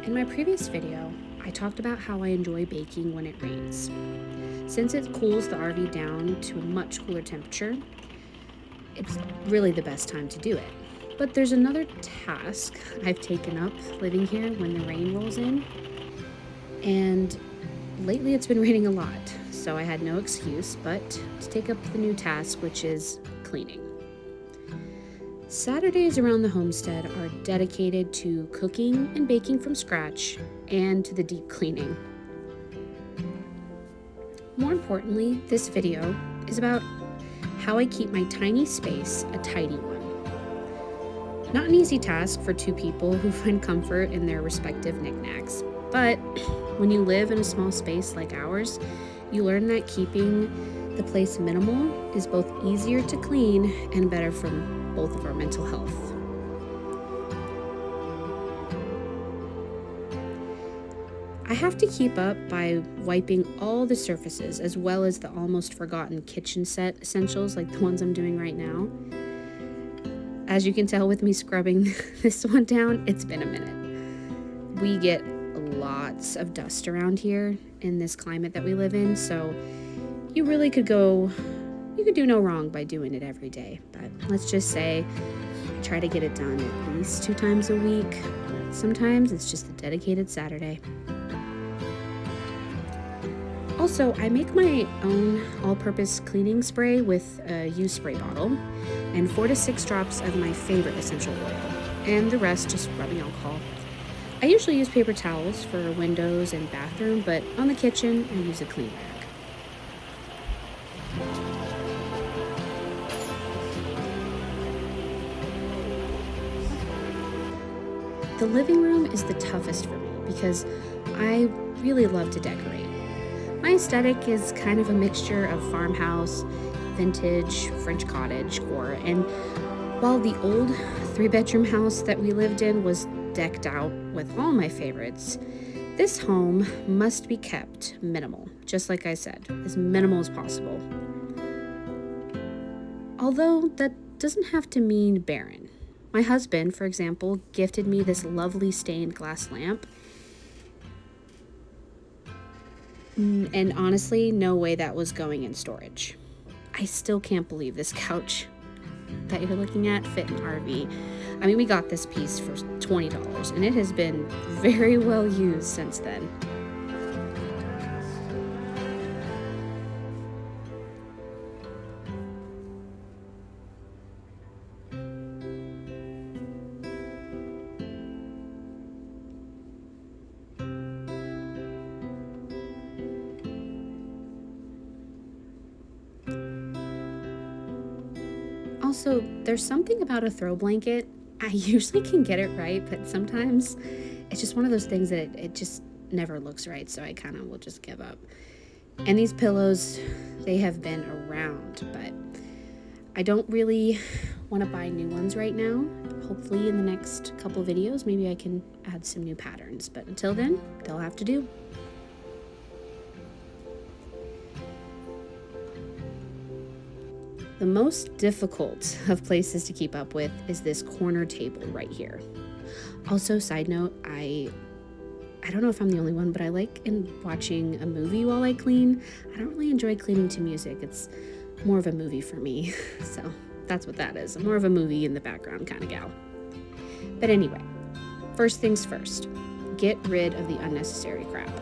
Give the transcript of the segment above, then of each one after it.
In my previous video, I talked about how I enjoy baking when it rains. Since it cools the RV down to a much cooler temperature, it's really the best time to do it. But there's another task I've taken up living here when the rain rolls in, and lately it's been raining a lot, so I had no excuse but to take up the new task, which is cleaning. Saturdays around the homestead are dedicated to cooking and baking from scratch and to the deep cleaning. More importantly, this video is about how I keep my tiny space a tidy one. Not an easy task for two people who find comfort in their respective knickknacks, but when you live in a small space like ours, you learn that keeping the place minimal is both easier to clean and better for both of our mental health. I have to keep up by wiping all the surfaces as well as the almost forgotten kitchen set essentials like the ones I'm doing right now. As you can tell with me scrubbing this one down, it's been a minute. We get lots of dust around here in this climate that we live in, so you could do no wrong by doing it every day. But let's just say I try to get it done at least 2 times a week, but sometimes it's just a dedicated Saturday. Also, I make my own all-purpose cleaning spray with a used spray bottle and 4 to 6 drops of my favorite essential oil, and the rest just rubbing alcohol. I usually use paper towels for windows and bathroom, but on the kitchen, I use a clean rag. The living room is the toughest for me because I really love to decorate. My aesthetic is kind of a mixture of farmhouse, vintage, French cottage core, and while the old 3-bedroom house that we lived in was decked out with all my favorites, this home must be kept minimal, just like I said, as minimal as possible. Although that doesn't have to mean barren. My husband, for example, gifted me this lovely stained glass lamp. And honestly, no way that was going in storage. I still can't believe this couch that you're looking at fit an RV. I mean, we got this piece for $20, and it has been very well used since then. Also, there's something about a throw blanket. I usually can get it right, but sometimes it's just one of those things that it just never looks right, so I kind of will just give up. And these pillows, they have been around, but I don't really want to buy new ones right now. Hopefully in the next couple videos, maybe I can add some new patterns, but until then, they'll have to do. The most difficult of places to keep up with is this corner table right here. Also, side note, I don't know if I'm the only one, but I like watching a movie while I clean. I don't really enjoy cleaning to music. It's more of a movie for me. So that's what that is. I'm more of a movie in the background kind of gal. But anyway, first things first, get rid of the unnecessary crap.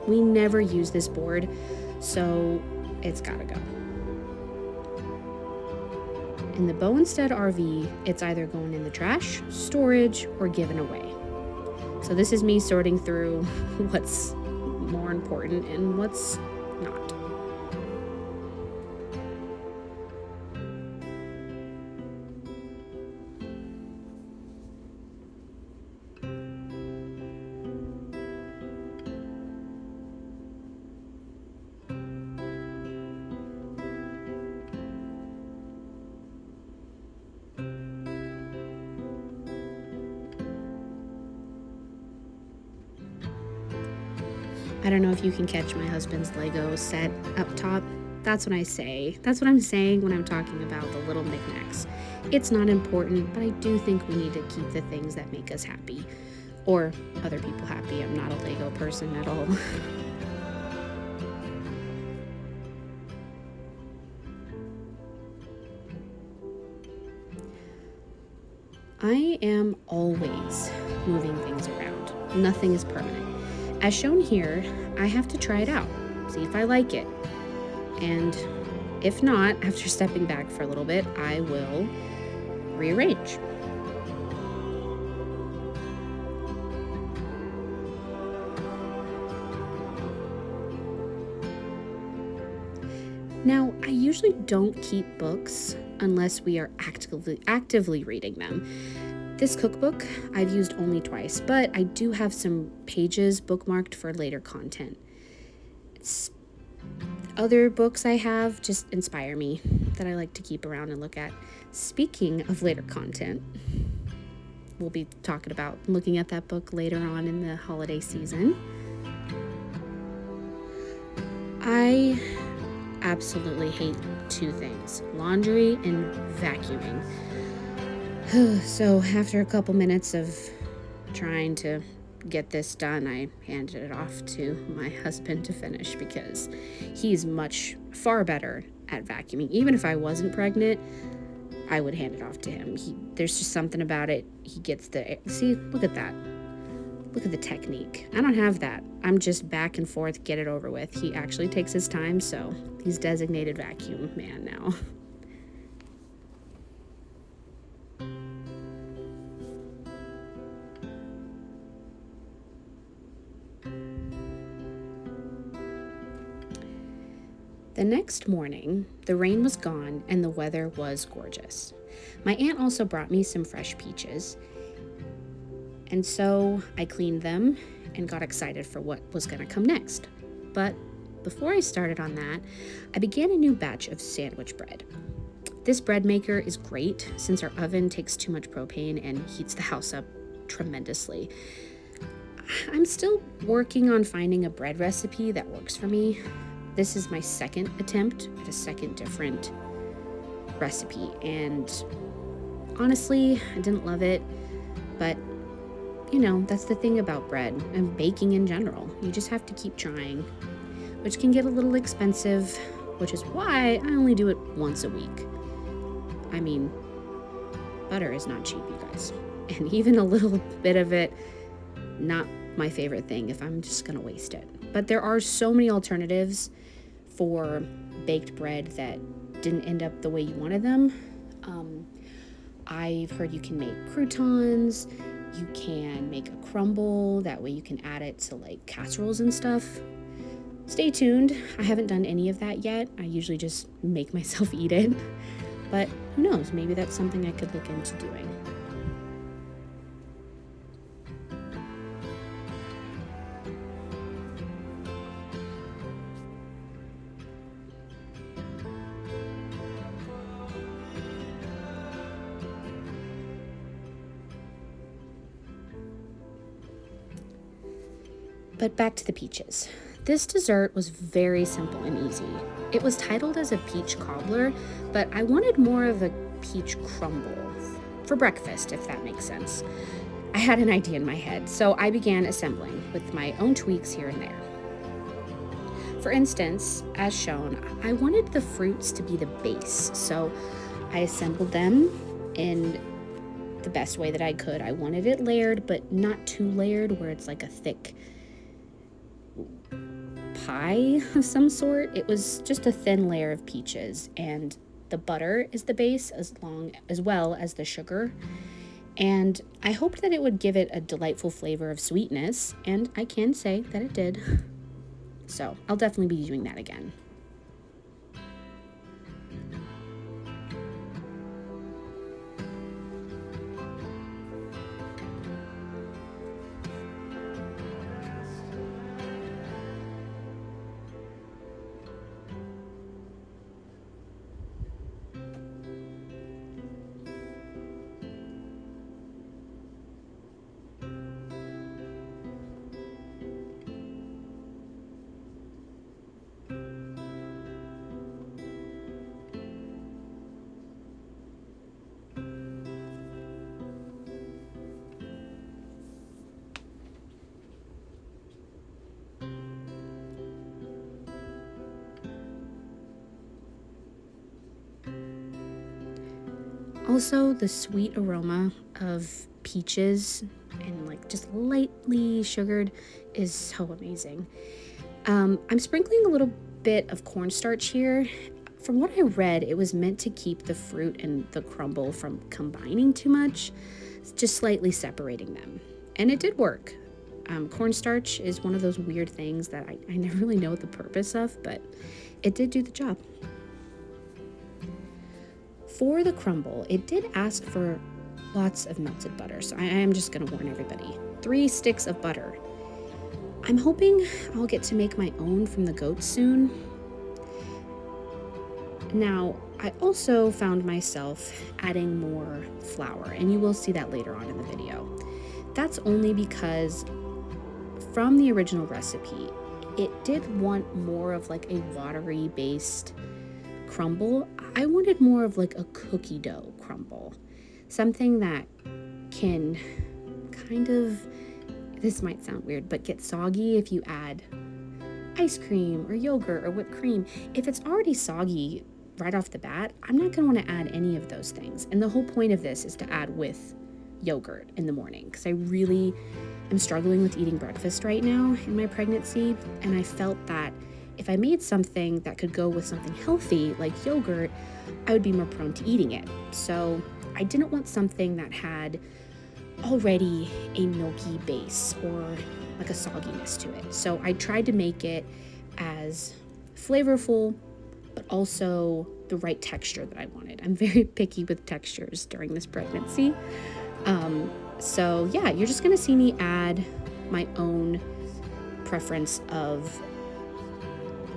We never use this board, so it's gotta go. In the Homestead RV, it's either going in the trash, storage, or given away. So this is me sorting through what's more important and what's not. I don't know if you can catch my husband's Lego set up top. That's what I say. That's what I'm saying when I'm talking about the little knickknacks. It's not important, but I do think we need to keep the things that make us happy. or other people happy. I'm not a Lego person at all. I am always moving things around. Nothing is permanent. As shown here, I have to try it out, see if I like it. And if not, after stepping back for a little bit, I will rearrange. Now, I usually don't keep books unless we are actively reading them. This cookbook I've used only twice, but I do have some pages bookmarked for later content. Other books I have just inspire me that I like to keep around and look at. Speaking of later content, we'll be talking about looking at that book later on in the holiday season. I absolutely hate two things: laundry and vacuuming. So after a couple minutes of trying to get this done, I handed it off to my husband to finish because he's far better at vacuuming. Even if I wasn't pregnant, I would hand it off to him. There's just something about it. He gets see, look at that. Look at the technique. I don't have that. I'm just back and forth, get it over with. He actually takes his time, so he's designated vacuum man now. The next morning, the rain was gone and the weather was gorgeous. My aunt also brought me some fresh peaches, and so I cleaned them and got excited for what was going to come next. But before I started on that, I began a new batch of sandwich bread. This bread maker is great since our oven takes too much propane and heats the house up tremendously. I'm still working on finding a bread recipe that works for me. This is my second attempt at a second different recipe, and honestly, I didn't love it, but that's the thing about bread and baking in general. You just have to keep trying, which can get a little expensive, which is why I only do it once a week. I mean, butter is not cheap, you guys, and even a little bit of it, not my favorite thing if I'm just gonna waste it. But there are so many alternatives for baked bread that didn't end up the way you wanted them. I've heard you can make croutons, you can make a crumble, that way you can add it to like casseroles and stuff. Stay tuned, I haven't done any of that yet. I usually just make myself eat it, but who knows, maybe that's something I could look into doing. But back to the peaches. This dessert was very simple and easy. It was titled as a peach cobbler, but I wanted more of a peach crumble for breakfast, if that makes sense. I had an idea in my head, so I began assembling with my own tweaks here and there. For instance, as shown, I wanted the fruits to be the base, so I assembled them in the best way that I could. I wanted it layered, but not too layered where it's like a thick pie of some sort. It was just a thin layer of peaches, and the butter is the base as well as the sugar. And I hoped that it would give it a delightful flavor of sweetness, and I can say that it did. So I'll definitely be doing that again. also the sweet aroma of peaches and like just lightly sugared is so amazing. I'm sprinkling a little bit of cornstarch here. From what I read, it was meant to keep the fruit and the crumble from combining too much, just slightly separating them. And it did work. Cornstarch is one of those weird things that I never really know the purpose of, but it did do the job. For the crumble, it did ask for lots of melted butter, so I am just going to warn everybody. 3 sticks of butter. I'm hoping I'll get to make my own from the goats soon. Now, I also found myself adding more flour, and you will see that later on in the video. That's only because from the original recipe, it did want more of like a watery based crumble. I wanted more of like a cookie dough crumble. Something that can kind of, this might sound weird, but get soggy if you add ice cream or yogurt or whipped cream. If it's already soggy right off the bat, I'm not going to want to add any of those things. And the whole point of this is to add with yogurt in the morning, because I really am struggling with eating breakfast right now in my pregnancy. And I felt that if I made something that could go with something healthy like yogurt, I would be more prone to eating it. So I didn't want something that had already a milky base or like a sogginess to it. So I tried to make it as flavorful, but also the right texture that I wanted. I'm very picky with textures during this pregnancy. So yeah, you're just gonna see me add my own preference of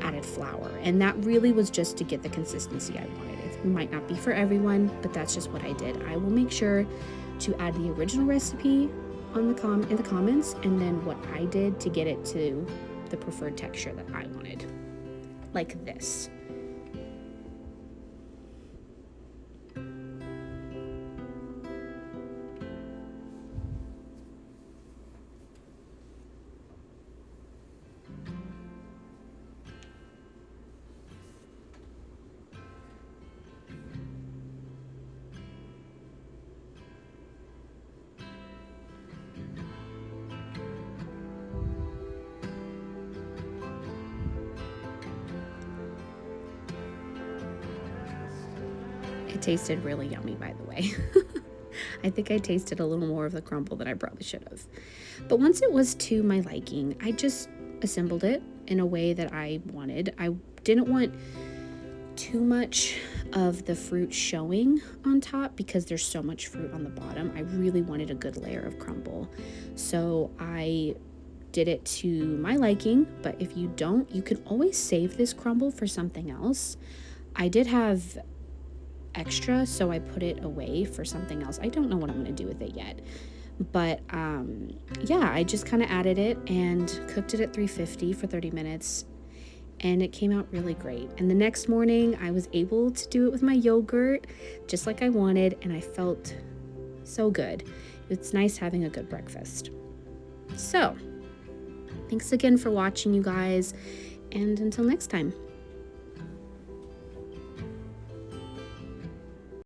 added flour. And that really was just to get the consistency I wanted. It might not be for everyone, but that's just what I did. I will make sure to add the original recipe on in the comments, and then what I did to get it to the preferred texture that I wanted, like this. It tasted really yummy, by the way. I think I tasted a little more of the crumble than I probably should have. But once it was to my liking, I just assembled it in a way that I wanted. I didn't want too much of the fruit showing on top because there's so much fruit on the bottom. I really wanted a good layer of crumble. So I did it to my liking, but if you don't, you can always save this crumble for something else. I did have extra, so I put it away for something else. I don't know what I'm going to do with it yet, but yeah, I just kind of added it and cooked it at 350 for 30 minutes, and it came out really great. And the next morning I was able to do it with my yogurt just like I wanted, and I felt so good. It's nice having a good breakfast. So thanks again for watching, you guys, and until next time.